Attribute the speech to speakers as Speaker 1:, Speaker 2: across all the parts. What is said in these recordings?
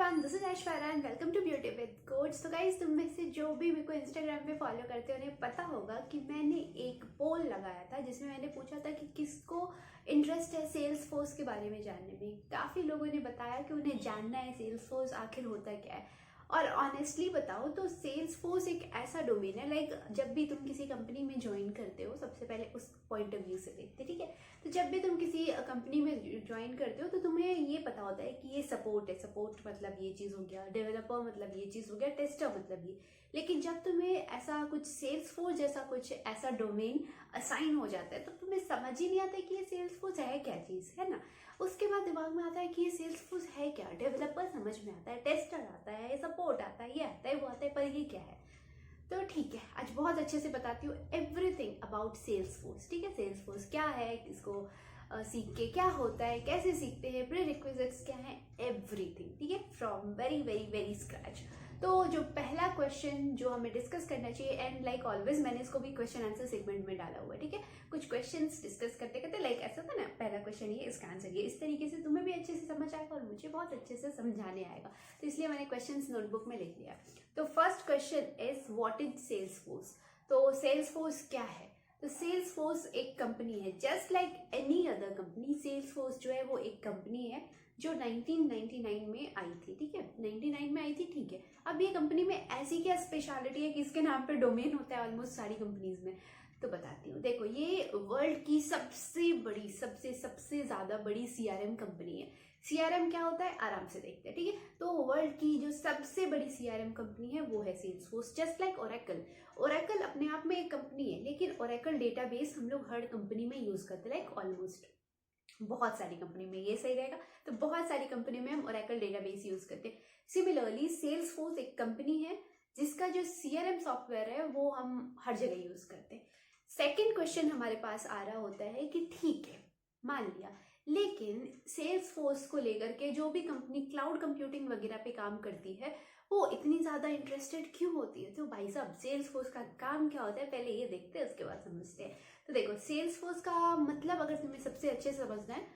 Speaker 1: Everyone, this is Aishwarya and welcome to beauty with codes. तो guys, तुम में से जो भी मेरे को इंस्टाग्राम पे फॉलो करते हो उन्हें पता होगा कि मैंने एक पोल लगाया था जिसमें मैंने पूछा था कि किसको इंटरेस्ट है सेल्स फोर्स के बारे में जानने में। काफ़ी लोगों ने बताया कि उन्हें जानना है सेल्स फोर्स आखिर होता क्या है। और ऑनेस्टली बताओ तो सेल्स फोर्स एक ऐसा डोमेन है, लाइक जब भी तुम किसी कंपनी में ज्वाइन करते हो सबसे पहले उस पॉइंट ऑफ व्यू से देखते, ठीक है। तो जब भी तुम किसी कंपनी में ज्वाइन करते हो तो तुम्हें ये पता होता है कि ये सपोर्ट है, सपोर्ट मतलब ये चीज़ हो गया, डेवलपर मतलब ये चीज़ हो गया, टेस्टर मतलब ये। लेकिन जब तुम्हें ऐसा कुछ सेल्स फोर्स जैसा कुछ ऐसा डोमेन असाइन हो जाता है तो तुम्हें समझ ही नहीं आता है कि ये सेल्स फोर्स है क्या चीज़, है ना। उसके बाद दिमाग में आता है कि ये सेल्स फोर्स है क्या, डेवलपर समझ में आता है, टेस्टर आता है, सपोर्ट आता है, ये आता है, वो आता है, पर ये क्या है। तो ठीक है, आज बहुत अच्छे से बताती हूँ एवरीथिंग अबाउट सेल्स फोर्स। ठीक है, सेल्स फोर्स क्या है, इसको सीख के क्या होता है, कैसे सीखते हैं, प्री रिक्विजिट्स क्या है, एवरीथिंग। ठीक है, from very very very scratch. तो जो पहला क्वेश्चन जो हमें डिस्कस करना चाहिए, एंड लाइक ऑलवेज मैंने इसको भी क्वेश्चन आंसर सेगमेंट में डाला हुआ है, ठीक है। कुछ क्वेश्चंस डिस्कस करते करते लाइक ऐसा था ना, पहला क्वेश्चन ये, इसका आंसर ये, इस तरीके से तुम्हें भी अच्छे से समझ आएगा और मुझे बहुत अच्छे से समझाने आएगा। तो इसलिए मैंने क्वेश्चंस नोटबुक में लिख लिया। तो first question is what is Salesforce. तो सेल्स फोर्स क्या है। तो सेल्स फोर्स एक कंपनी है, just like any other company. Salesforce जो है वो एक कंपनी है जो 1999 में आई थी, ठीक है, 99 में आई थी, ठीक है। अब ये कंपनी में ऐसी क्या स्पेशलिटी है कि इसके नाम पे डोमेन होता है ऑलमोस्ट सारी कंपनीज में। तो बताती हूँ, देखो ये वर्ल्ड की सबसे बड़ी सबसे ज्यादा बड़ी सीआरएम कंपनी है। सीआरएम क्या होता है आराम से देखते हैं, ठीक है। तो वर्ल्ड की जो सबसे बड़ी सीआरएम कंपनी है वो है Salesforce, just like Oracle. Oracle अपने आप में एक कंपनी है, लेकिन ओरेकल डेटाबेस हम लोग हर कंपनी में यूज करते हैं, लाइक ऑलमोस्ट बहुत सारी कंपनी में, ये सही रहेगा। तो बहुत सारी कंपनी में हम ओरेकल डेटाबेस यूज करते हैं। सिमिलरली सेल्स फोर्स एक कंपनी है जिसका जो सीआरएम सॉफ्टवेयर है वो हम हर जगह यूज करते हैं। सेकंड क्वेश्चन हमारे पास आ रहा होता है कि ठीक है, मान लिया, लेकिन सेल्स फोर्स को लेकर के जो भी कंपनी क्लाउड कंप्यूटिंग वगैरह पे काम करती है वो इतनी ज्यादा इंटरेस्टेड क्यों होती है। तो भाई साहब, सेल्स फोर्स का काम क्या होता है पहले ये देखते हैं, उसके बाद समझते हैं। तो देखो, सेल्स फोर्स का मतलब अगर तुम्हें सबसे अच्छे से समझना है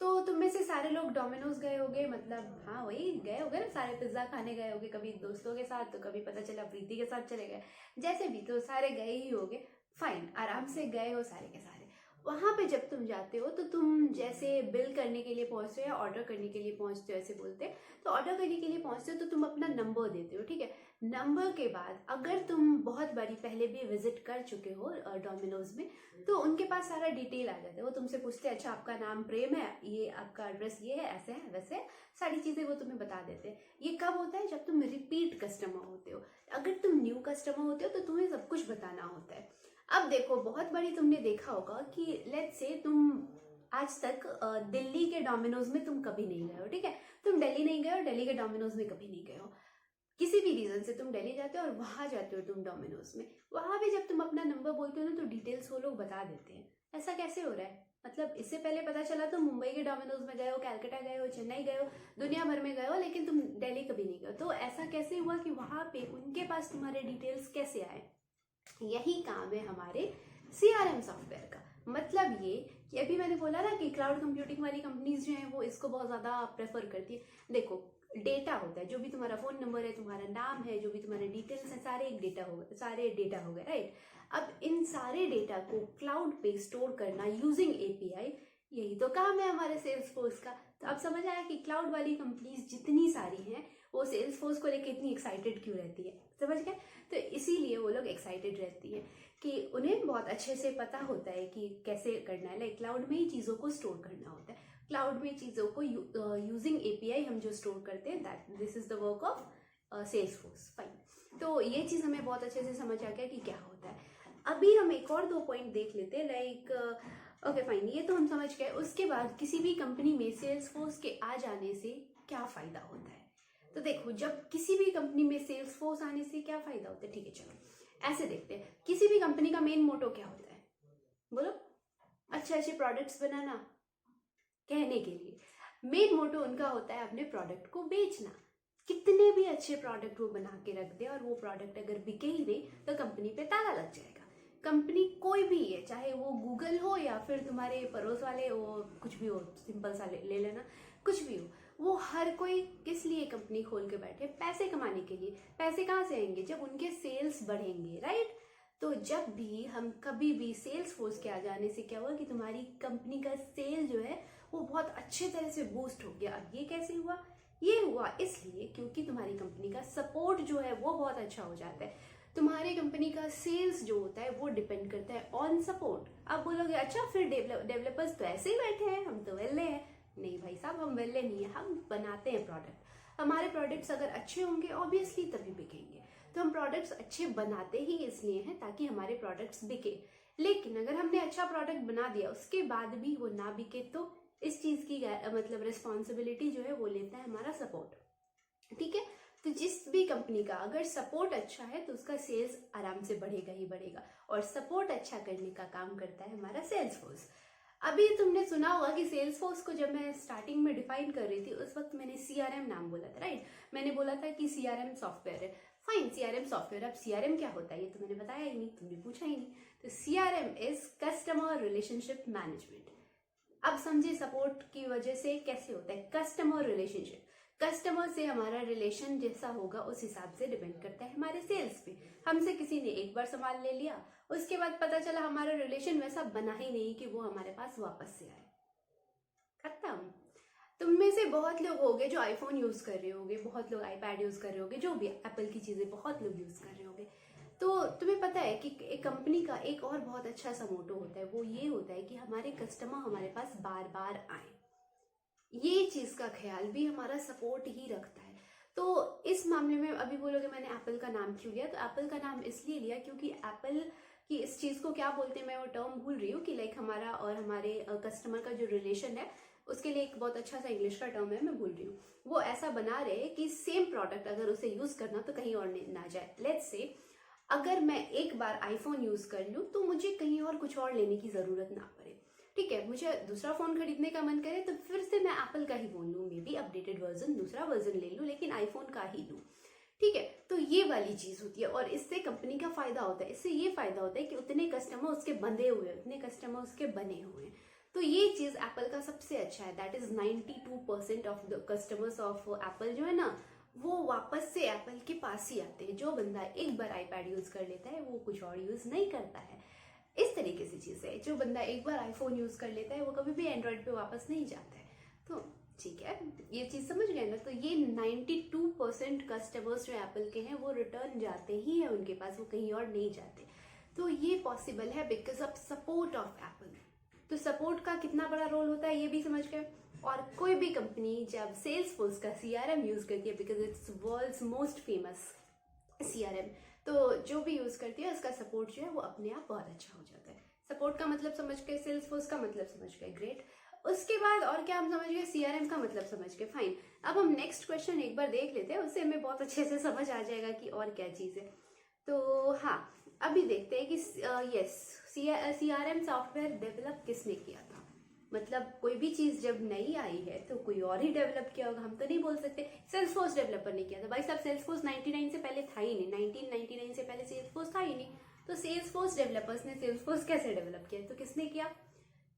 Speaker 1: तो तुम में से सारे लोग डोमिनोज गए होगे, मतलब हाँ वही गए होगे ना, सारे पिज्जा खाने गए होगे, कभी दोस्तों के साथ तो कभी पता चला प्रीति के साथ चले गए, जैसे भी, तो सारे गए ही होगे। फाइन, आराम से गए हो सारे के सारे। वहां पे जब तुम जाते हो तो तुम जैसे बिल करने के लिए पहुंचते हो या ऑर्डर करने के लिए पहुंचते हो, ऐसे बोलते हैं। तो ऑर्डर करने के लिए पहुंचते हो तो तुम अपना नंबर देते हो, ठीक है। नंबर के बाद अगर तुम बहुत बारी पहले भी विजिट कर चुके हो डोमिनोज में तो उनके पास सारा डिटेल आ जाता है। वो तुमसे पूछते हैं, अच्छा आपका नाम प्रेम है, ये आपका एड्रेस ये है, ऐसे है वैसे है, सारी चीजें वो तुम्हें बता देते हैं। ये कब होता है, जब तुम रिपीट कस्टमर होते हो। अगर तुम न्यू कस्टमर होते हो तो तुम्हें सब कुछ बताना होता है। अब देखो, बहुत बारी तुमने देखा होगा कि लेट्स से तुम आज तक दिल्ली के डोमिनोज में तुम कभी नहीं गए हो, ठीक है। तुम दिल्ली नहीं गए हो, दिल्ली के डोमिनोज में कभी नहीं गए हो, किसी भी रीजन से तुम दिल्ली जाते हो और वहां जाते हो तुम डोमिनोज में। वहां भी जब तुम अपना नंबर बोलते हो ना तो डिटेल्स वो लोग बता देते हैं। ऐसा कैसे हो रहा है, मतलब इससे पहले पता चला तुम मुंबई के डोमिनोज में गए हो, कैलकाटा गए हो, चेन्नई गए हो, दुनिया भर में गए हो, लेकिन तुम दिल्ली कभी नहीं गए। तो ऐसा कैसे हुआ कि वहां पे उनके पास तुम्हारे डिटेल्स कैसे आए। यही काम है हमारे सीआरएम सॉफ्टवेयर का। मतलब ये कि अभी मैंने बोला ना कि क्लाउड कंप्यूटिंग वाली कंपनीज जो हैं वो इसको बहुत ज्यादा प्रेफर करती है। देखो, डेटा होता है, जो भी तुम्हारा फोन नंबर है, तुम्हारा नाम है, जो भी तुम्हारे डिटेल्स है, सारे एक डेटा हो गए, सारे डेटा हो गए, राइट। अब इन सारे डेटा को क्लाउड पे स्टोर करना यूजिंग एपीआई, यही तो काम है हमारे सेल्स फोर्स का। तो अब समझ आया कि क्लाउड वाली कंपनीज जितनी सारी हैं वो सेल्स फोर्स को लेकर इतनी एक्साइटेड क्यों रहती है, समझ गए। तो इसीलिए वो लोग एक्साइटेड रहती है कि उन्हें बहुत अच्छे से पता होता है कि कैसे करना है, लाइक क्लाउड में ही चीजों को स्टोर करना होता है। क्लाउड में चीजों को यूजिंग एपीआई हम जो स्टोर करते हैं, that this is the work of Salesforce. Fine, तो ये चीज हमें बहुत अच्छे से समझ आ गया कि क्या होता है। अभी हम एक और दो पॉइंट देख लेते हैं, लाइक ओके फाइन, ये तो हम समझ गए। उसके बाद किसी भी कंपनी में सेल्स फोर्स के आ जाने से क्या फायदा होता है। तो देखो, जब किसी भी कंपनी में सेल्स फोर्स आने से क्या फायदा होता है, ठीक है, चलो ऐसे देखते हैं। किसी भी कंपनी का मेन मोटो क्या होता है, बोलो। अच्छे अच्छे प्रोडक्ट्स बनाना, कहने के लिए मेन मोटो उनका होता है अपने प्रोडक्ट को बेचना। कितने भी अच्छे प्रोडक्ट वो बना के रख दे और वो प्रोडक्ट अगर बिके ही नहीं तो कंपनी पे ताला लग जाएगा। कंपनी कोई भी है, चाहे वो गूगल हो या फिर तुम्हारे पड़ोस वाले वो, कुछ भी हो, सिंपल सा ले लेना, कुछ भी हो, वो हर कोई किस लिए कंपनी खोल के बैठे? पैसे कमाने के लिए। पैसे कहाँ से आएंगे? जब उनके सेल्स बढ़ेंगे, राइट? तो जब भी हम कभी भी सेल्स फोर्स के आ जाने से क्या हुआ कि तुम्हारी कंपनी का सेल जो है वो बहुत अच्छे तरह से बूस्ट हो गया। अब ये कैसे हुआ? ये हुआ इसलिए क्योंकि तुम्हारी कंपनी का सपोर्ट जो है वो बहुत अच्छा हो जाता है। तुम्हारी कंपनी का सेल्स जो होता है वो डिपेंड करता है ऑन सपोर्ट। आप बोलोगे अच्छा फिर डेवलपर्स तो ऐसे ही बैठे हैं, हम तो वेले हैं। नहीं भाई साहब, हम वेले नहीं है, हम बनाते हैं प्रोडक्ट। हमारे प्रोडक्ट्स अगर अच्छे होंगे ऑब्वियसली तभी बिकेंगे। तो हम प्रोडक्ट्स अच्छे बनाते ही इसलिए हैं ताकि हमारे प्रोडक्ट्स बिके। लेकिन अगर हमने अच्छा प्रोडक्ट बना दिया उसके बाद भी वो ना बिके तो इस चीज की मतलब रिस्पॉन्सिबिलिटी जो है वो लेता है हमारा सपोर्ट। ठीक है? तो जिस भी कंपनी का अगर सपोर्ट अच्छा है तो उसका सेल्स आराम से बढ़ेगा ही बढ़ेगा, और सपोर्ट अच्छा करने का काम करता है हमारा सेल्स फोर्स। अभी तुमने सुना होगा कि सेल्स फोर्स को जब मैं स्टार्टिंग में डिफाइन कर रही थी उस वक्त मैंने सीआरएम नाम बोला था, राइट? मैंने बोला था कि सीआरएम सॉफ्टवेयर है। Fine, CRM software. अब सीआरएम क्या होता है ये तो मैंने बताया ही नहीं, तुमने पूछा ही नहीं। तो CRM is customer relationship management. अब समझे सपोर्ट की वजह से कैसे होता है कस्टमर रिलेशनशिप। कस्टमर से हमारा रिलेशन जैसा होगा उस हिसाब से डिपेंड करता है हमारे सेल्स पे। हमसे किसी ने एक बार सामान ले लिया, उसके बाद पता चला हमारा रिलेशन वैसा बना ही नहीं कि वो हमारे पास वापस से आए, खत्म। तुम में से बहुत लोग होंगे जो आईफोन यूज कर रहे होंगे, बहुत लोग आईपैड यूज कर रहे होंगे, जो भी एप्पल की चीजें बहुत लोग यूज कर रहे होंगे। तो तुम्हें पता है कि एक कंपनी का एक और बहुत अच्छा सा मोटो होता है, वो ये होता है कि हमारे कस्टमर हमारे पास बार बार आए। ये चीज का ख्याल भी हमारा सपोर्ट ही रखता है। तो इस मामले में अभी बोलोगे मैंने एप्पल का नाम क्यों लिया? तो एप्पल का नाम इसलिए लिया क्योंकि एप्पल की इस चीज को क्या बोलते हैं, मैं वो टर्म भूल रही हूँ, कि लाइक हमारा और हमारे कस्टमर का जो रिलेशन है उसके लिए एक बहुत अच्छा सा इंग्लिश का टर्म है, मैं भूल रही हूँ। वो ऐसा बना रहे कि सेम प्रोडक्ट अगर उसे यूज करना तो कहीं और ना जाए। लेट्स से अगर मैं एक बार आईफोन यूज कर लूँ तो मुझे कहीं और कुछ और लेने की जरूरत ना पड़े। ठीक है, मुझे दूसरा फोन खरीदने का मन करे तो फिर से मैं एप्पल का ही फोन लूँ, मे बी अपडेटेड वर्जन, दूसरा वर्जन ले लूँ, लेकिन आईफोन का ही लूँ। ठीक है, तो ये वाली चीज होती है और इससे कंपनी का फायदा होता है। इससे ये फायदा होता है कि उतने कस्टमर उसके बंधे हुए हैं, उतने कस्टमर उसके बने हुए हैं। तो ये चीज एप्पल का सबसे अच्छा है। That is 92% of the customers of Apple जो है ना, वो वापस से एप्पल के पास ही आते हैं। जो बंदा एक बार आईपैड यूज कर लेता है वो कुछ और यूज नहीं करता है। इस तरीके से चीज है, जो बंदा एक बार आईफोन यूज कर लेता है वो कभी भी एंड्रॉइड पे वापस नहीं जाता है। तो ठीक है, ये चीज समझ गए ना? तो ये 92% कस्टमर्स जो एप्पल के हैं वो रिटर्न जाते ही है उनके पास, वो कहीं और नहीं जाते। तो ये पॉसिबल है because of support of Apple. तो सपोर्ट का कितना बड़ा रोल होता है ये भी समझ गए। और कोई भी कंपनी जब सेल्स फोर्स का सीआरएम यूज करती है, because it's world's most famous CRM, तो जो भी यूज करती है उसका सपोर्ट जो है वो अपने आप बहुत अच्छा हो जाता है। सपोर्ट का मतलब समझ गए, सेल्स फोर्स का मतलब समझ गए, ग्रेट। उसके बाद और क्या हम समझ गए? सीआरएम का मतलब समझ गए, फाइन। अब हम नेक्स्ट क्वेश्चन एक बार देख लेते हैं, उससे हमें बहुत अच्छे से समझ आ जाएगा कि और क्या चीज है। तो हाँ, अभी देखते हैं कि यस, सीआरएम सॉफ्टवेयर डेवलप किसने किया था? मतलब कोई भी चीज जब नई आई है तो कोई और ही डेवलप किया होगा, हम तो नहीं बोल सकते सेल्सफोर्स डेवलपर ने किया था। भाई साहब, सेल्सफोर्स 99 से पहले था ही नहीं, 1999 से पहले सेल्सफोर्स था ही नहीं। तो सेल्सफोर्स डेवलपर्स ने सेल्सफोर्स कैसे डेवलप किया? तो किसने किया?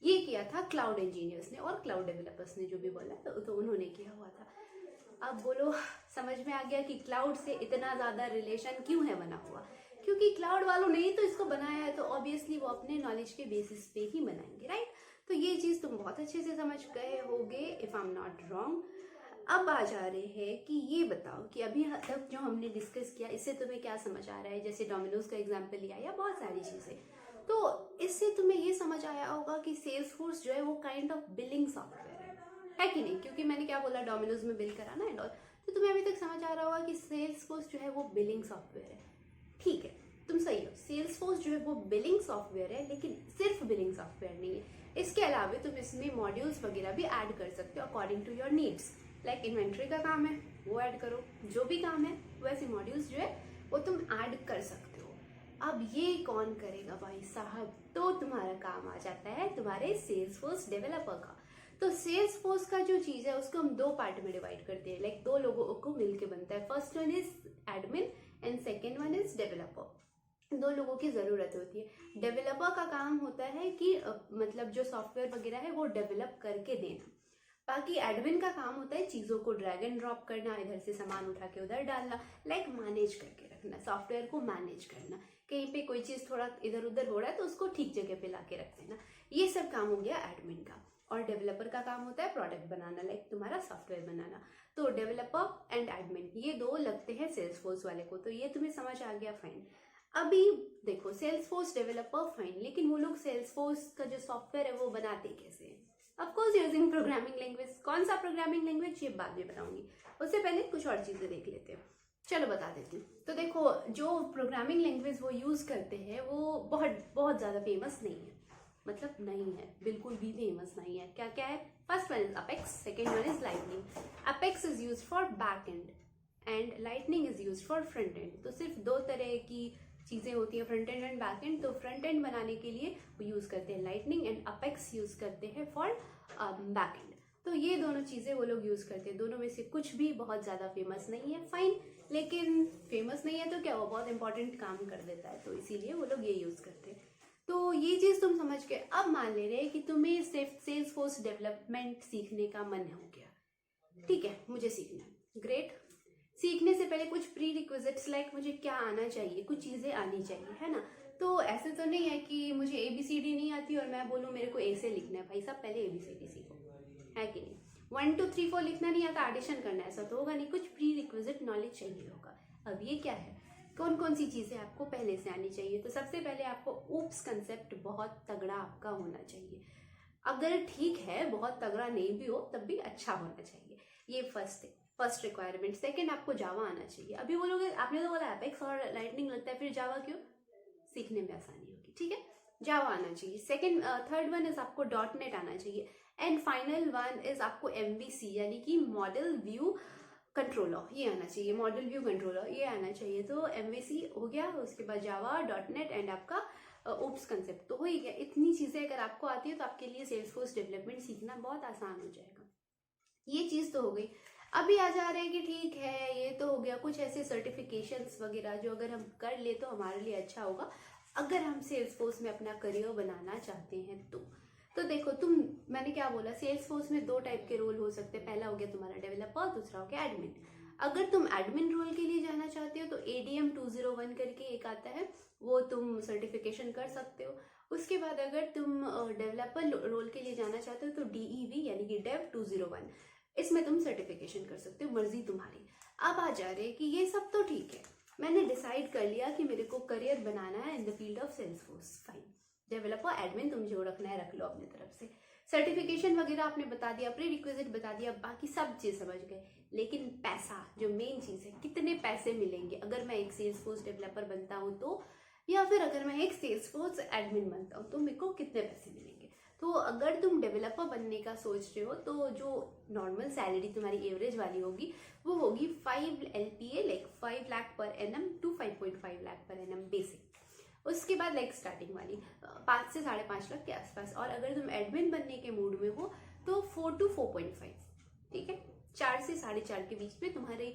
Speaker 1: ये किया था क्लाउड इंजीनियर्स ने और क्लाउड डेवलपर्स ने, जो भी बोला तो उन्होंने किया हुआ था। अब बोलो, समझ में आ गया कि क्लाउड से इतना ज्यादा रिलेशन क्यों है बना हुआ? क्योंकि क्लाउड वालों ने ही तो इसको बनाया है, तो ऑब्वियसली वो अपने नॉलेज के बेसिस पे ही बनाएंगे, राइट? तो ये चीज तुम बहुत अच्छे से समझ गए होगे, if I am not wrong. अब आ जा रहे हैं कि ये बताओ कि अभी तक जो हमने डिस्कस किया इससे तुम्हें क्या समझ आ रहा है? जैसे डोमिनोज का एग्जांपल लिया या बहुत सारी चीजें, तो इससे तुम्हें ये समझ आया होगा कि सेल्सफोर्स जो है वो काइंड ऑफ बिलिंग सॉफ्टवेयर है कि नहीं? क्योंकि मैंने क्या बोला, डोमिनोज में बिल कराना एंड ऑल। तो तुम्हें अभी तक समझ आ रहा होगा कि सेल्सफोर्स जो है वो बिलिंग सॉफ्टवेयर है। ठीक है, तुम सही हो, सेल्सफोर्स जो है वो बिलिंग सॉफ्टवेयर है, लेकिन सिर्फ बिलिंग सॉफ्टवेयर नहीं है। इसके अलावा तुम इसमें मॉड्यूल्स वगैरह भी ऐड कर सकते हो according to your needs. Like inventory का काम है वो ऐड करो, जो भी काम है वैसे मॉड्यूल्स जो है वो तुम ऐड कर सकते हो। अब ये कौन करेगा भाई साहब? तो तुम्हारा काम आ जाता है तुम्हारे सेल्सफोर्स डेवलपर का। तो सेल्सफोर्स का जो चीज है उसको हम दो पार्ट में डिवाइड करते हैं, लाइक दो लोगों को मिलके बनता है। First one is admin and second one is developer. दो लोगों की जरूरत होती है। डेवलपर का काम होता है कि मतलब जो सॉफ्टवेयर वगैरह है वो डेवलप करके देना। बाकी एडमिन का काम होता है चीज़ों को ड्रैग एंड ड्रॉप करना, इधर से सामान उठा के उधर डालना, लाइक मैनेज करके रखना, सॉफ्टवेयर को मैनेज करना, कहीं पे कोई चीज़ थोड़ा इधर उधर हो रहा है तो उसको ठीक जगह पे ला के रख देना, ये सब काम हो गया एडमिन का। और डेवलपर का काम होता है प्रोडक्ट बनाना, लाइक तुम्हारा सॉफ्टवेयर बनाना। तो डेवलपर एंड एडमिन ये दो लगते हैं सेल्सफोर्स वाले को, तो ये तुम्हें समझ आ गया, फाइन। अभी देखो सेल्सफोर्स डेवलपर फाइन, लेकिन वो लोग सेल्सफोर्स का जो सॉफ्टवेयर है वो बनाते कैसे हैं? Of course using programming language. कौन सा प्रोग्रामिंग लैंग्वेज ये बाद में बताऊंगी, उससे पहले कुछ और चीजें देख लेते हैं। चलो बता देती हूँ। तो देखो जो प्रोग्रामिंग लैंग्वेज वो यूज करते हैं वो बहुत बहुत ज्यादा फेमस नहीं है, मतलब नहीं है, बिल्कुल भी फेमस नहीं है। क्या क्या है? First one is apex, second one is lightning. Apex is use for back and and lightning is use for front end. तो सिर्फ दो तरह की चीजें होती है, फ्रंट एंड बैक एंड। तो फ्रंट एंड बनाने के लिए वो यूज करते हैं लाइटनिंग एंड अपेक्स यूज करते हैं फॉर बैक एंड। तो ये दोनों चीजें वो लोग यूज करते हैं, दोनों में से कुछ भी बहुत ज्यादा फेमस नहीं है, फाइन। लेकिन फेमस नहीं है तो क्या, वो बहुत इंपॉर्टेंट काम कर देता है, तो इसीलिए वो लोग ये यूज करते हैं। तो ये चीज तुम समझ के अब मान ले रहे कि तुम्हें सेल्स फोर्स डेवलपमेंट सीखने का मन हो गया, ठीक है, मुझे सीखना है, ग्रेट। सीखने से पहले कुछ प्री रिक्विजिट्स लाइक मुझे क्या आना चाहिए, कुछ चीजें आनी चाहिए, है ना। तो ऐसे तो नहीं है कि मुझे ABCD नहीं आती और मैं बोलूँ मेरे को A से लिखना है। भाई साहब पहले ABCD सीखो, है कि नहीं। 1 2 3 4 लिखना नहीं आता, एडिशन करना, ऐसा तो होगा नहीं, कुछ प्री रिक्विजिट नॉलेज चाहिए होगा। अब ये क्या है, कौन कौन सी चीजें आपको पहले से आनी चाहिए? तो सबसे पहले आपको ऊप्स कंसेप्ट बहुत तगड़ा आपका होना चाहिए। अगर ठीक है बहुत तगड़ा नहीं भी हो तब भी अच्छा होना चाहिए, ये फर्स्ट रिक्वायरमेंट। सेकंड आपको जावा आना चाहिए। अभी बोलोगे आपने तो बोला एपेक्स और लाइटनिंग लगता है, फिर जावा क्यों? सीखने में आसानी होगी, ठीक है, जावा आना चाहिए। सेकंड थर्ड वन इज आपको .NET आना चाहिए। एंड फाइनल वन इज आपको MVC यानी कि मॉडल व्यू कंट्रोलर, ये आना चाहिए, मॉडल व्यू कंट्रोलर ये आना चाहिए। तो MVC हो गया, उसके बाद जावा, .NET एंड आपका ओप्स कंसेप्ट तो हो ही गया। इतनी चीजें अगर आपको आती है तो आपके लिए सेल्सफोर्स डेवलपमेंट सीखना बहुत आसान हो जाएगा। ये चीज तो हो गई। अभी आ जा रहे हैं कि ठीक है ये तो हो गया, कुछ ऐसे सर्टिफिकेशंस वगैरह जो अगर हम कर ले तो हमारे लिए अच्छा होगा अगर हम सेल्सफोर्स में अपना करियर बनाना चाहते हैं तो देखो मैंने क्या बोला, सेल्सफोर्स में दो टाइप के रोल हो सकते हैं। पहला हो गया तुम्हारा डेवलपर, दूसरा हो गया एडमिन। अगर तुम एडमिन रोल के लिए जाना चाहते हो तो ADM 201 करके एक आता है, वो तुम सर्टिफिकेशन कर सकते हो। उसके बाद अगर तुम डेवलपर रोल के लिए जाना चाहते हो तो DEV यानी कि डेव 201, इसमें तुम सर्टिफिकेशन कर सकते हो, मर्जी तुम्हारी। अब आ जा रहे कि ये सब तो ठीक है, मैंने डिसाइड कर लिया कि मेरे को करियर बनाना है in the field of Salesforce, fine. Developer admin तुम जो रखना है रख लो अपनी तरफ से, सर्टिफिकेशन वगैरह आपने बता दिया, प्री रिक्विजिट बता दिया, बाकी सब चीज समझ गए। लेकिन पैसा जो मेन चीज है, कितने पैसे मिलेंगे अगर मैं एक सेल्सफोर्स डेवलपर बनता हूँ तो, या फिर अगर मैं एक सेल्सफोर्स एडमिन बनता हूँ तो मेरे को कितने पैसे मिलेंगे। तो अगर तुम डेवलपर बनने का सोच रहे हो तो जो नॉर्मल सैलरी तुम्हारी एवरेज वाली होगी वो होगी 5 LPA like 5 lakh per annum to 5.5 lakh per annum basic. उसके बाद लाइक स्टार्टिंग वाली 5 से 5.5 लाख के आसपास। और अगर तुम एडमिन बनने के मूड में हो तो 4 to 4.5, ठीक है, 4 से 4.5 के बीच में तुम्हारी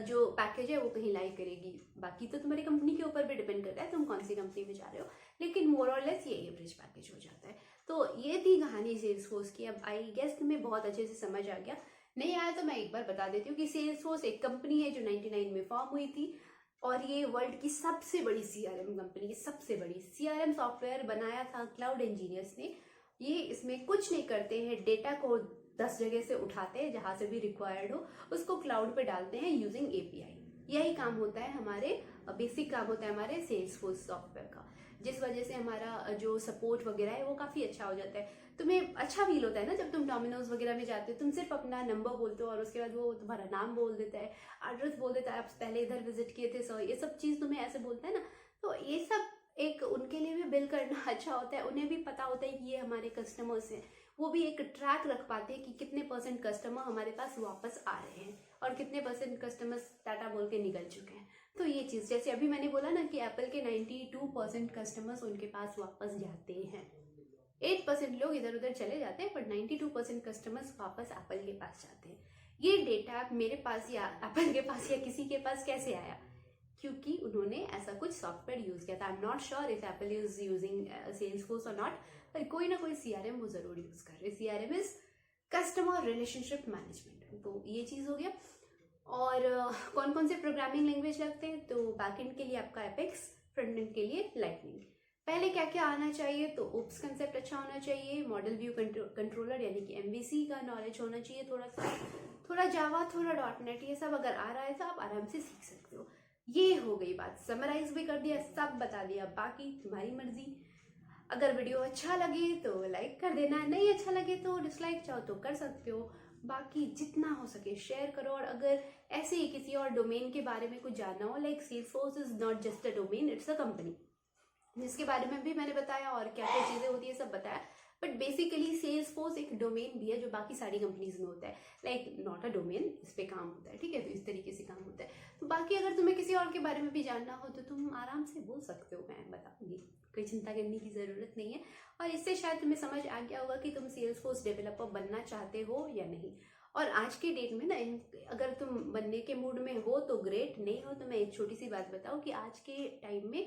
Speaker 1: जो पैकेज है वो कहीं लाई करेगी। बाकी तो तुम्हारी कंपनी के ऊपर भी डिपेंड करता है तुम कौन सी कंपनी में जा रहे हो, लेकिन मोर और लेस ये एवरेज पैकेज हो जाता है। तो ये थी कहानी सेल्सफोर्स की। अब आई गेस तुम्हें बहुत अच्छे से समझ आ गया, नहीं आया तो मैं एक बार बता देती हूँ कि सेल्सफोर्स एक कंपनी है जो 99 में फॉर्म हुई थी और ये वर्ल्ड की सबसे बड़ी CRM कंपनी है, सबसे बड़ी। CRM सॉफ्टवेयर बनाया था क्लाउड इंजीनियर्स ने। ये इसमें कुछ नहीं करते हैं, डेटा को 10 जगह से उठाते हैं, जहां से भी रिक्वायर्ड हो उसको क्लाउड पे डालते हैं यूजिंग API। यही काम होता है हमारे, बेसिक काम होता है हमारे सेल्सफोर्स सॉफ्टवेयर का, जिस वजह से हमारा जो सपोर्ट वगैरह है वो काफी अच्छा हो जाता है। तुम्हें अच्छा फील होता है ना जब तुम डोमिनोज वगैरह में जाते हो, तुम सिर्फ अपना नंबर बोलते हो और उसके बाद वो तुम्हारा नाम बोल देता है, एड्रेस बोल देता है, आप पहले इधर विजिट किए थे सर, ये सब चीज तुम्हें ऐसे बोलता है ना। तो ये सब एक उनके लिए भी बिल करना अच्छा होता है, उन्हें भी पता होता है कि ये हमारे कस्टमर्स हैं। वो भी एक ट्रैक रख पाते हैं कि कितने % कस्टमर हमारे पास वापस आ रहे हैं और कितने % कस्टमर्स टाटा बोल के निकल चुके हैं। तो ये चीज, जैसे अभी मैंने बोला ना कि एप्पल के 92% कस्टमर्स उनके पास वापस जाते हैं, 8% लोग इधर उधर चले जाते हैं, बट 92% कस्टमर्स वापस एप्पल के पास जाते हैं। ये डेटा मेरे पास या एप्पल के पास या किसी के पास कैसे आया? क्योंकि उन्होंने ऐसा कुछ सॉफ्टवेयर यूज किया था। I am not sure if Apple is using Salesforce और नॉट, पर कोई ना कोई CRM वो जरूर यूज कर रहे। CRM is customer relationship management, तो ये चीज़ हो गया। और कौन कौन से प्रोग्रामिंग लैंग्वेज लगते हैं, तो बैकएंड के लिए आपका एपेक्स, फ्रंट एंड के लिए लाइटनिंग। पहले क्या क्या आना चाहिए, तो ओप्स कंसेप्ट अच्छा होना चाहिए, मॉडल व्यू कंट्रोलर यानी कि एमवीसी का नॉलेज होना चाहिए थोड़ा जावा, थोड़ा .NET, ये सब अगर आ रहा है तो आप आराम से सीख सकते हो। ये हो गई बात, समराइज भी कर दिया, सब बता दिया, बाकी तुम्हारी मर्जी। अगर वीडियो अच्छा लगे तो लाइक कर देना, नहीं अच्छा लगे तो डिसलाइक चाहो तो कर सकते हो। बाकी जितना हो सके शेयर करो। और अगर ऐसे ही किसी और डोमेन के बारे में कुछ जानना हो, like Salesforce is not just a domain, it's a company, जिसके बारे में भी मैंने बताया और क्या क्या चीज़ें होती है सब बताया। बट बेसिकली सेल्सफोर्स एक डोमेन भी है जो बाकी सारी कंपनीज में होता है, लाइक नॉट अ डोमेन, इस पे काम होता है, ठीक है। तो इस तरीके से काम होता है। तो बाकी अगर तुम्हें किसी और के बारे में भी जानना हो तो तुम आराम से बोल सकते हो, मैं बताऊंगी, कोई चिंता करने की ज़रूरत नहीं है। और इससे शायद तुम्हें समझ आ गया होगा कि तुम सेल्सफोर्स डेवलपर बनना चाहते हो या नहीं। और आज के डेट में ना, अगर तुम बनने के मूड में हो तो ग्रेट, नहीं हो तो मैं एक छोटी सी बात बताऊँ कि आज के टाइम में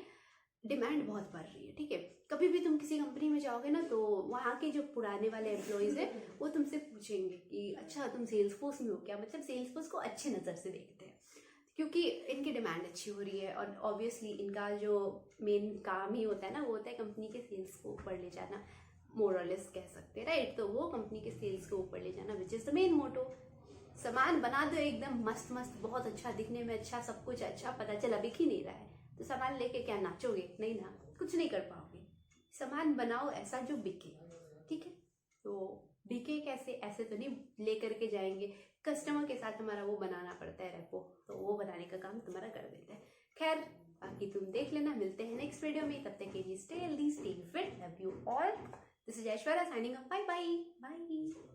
Speaker 1: डिमांड बहुत बढ़ रही है, ठीक है। कभी भी तुम किसी कंपनी में जाओगे ना, तो वहाँ के जो पुराने वाले एम्प्लॉयज़ हैं वो तुमसे पूछेंगे कि अच्छा तुम सेल्स फोर्स में हो क्या, मतलब सेल्स फोर्स को अच्छे नज़र से देखते हैं, क्योंकि इनकी डिमांड अच्छी हो रही है। और ऑब्वियसली इनका जो मेन काम ही होता है ना, वो होता है कंपनी के सेल्स को ऊपर ले जाना, मोर और लेस कह सकते हैं, राइट। तो वो कंपनी के सेल्स को ऊपर ले जाना, which is the main motto. सामान बना दो एकदम मस्त मस्त, बहुत अच्छा दिखने में, अच्छा सब कुछ अच्छा, पता चला बिक ही नहीं रहा है तो सामान लेके क्या नाचोगे, नहीं ना, कुछ नहीं कर पाओगे। सामान बनाओ ऐसा जो बिके, ठीक है। तो बिके कैसे, ऐसे तो नहीं लेकर के जाएंगे, कस्टमर के साथ हमारा वो बनाना पड़ता है रेपो, तो वो बनाने का काम तुम्हारा कर देते हैं। खैर बाकी तुम देख लेना, मिलते हैं नेक्स्ट वीडियो में, तब तक के लिए stay healthy, stay fit, love you all, this is Aishwarya signing off, bye bye bye.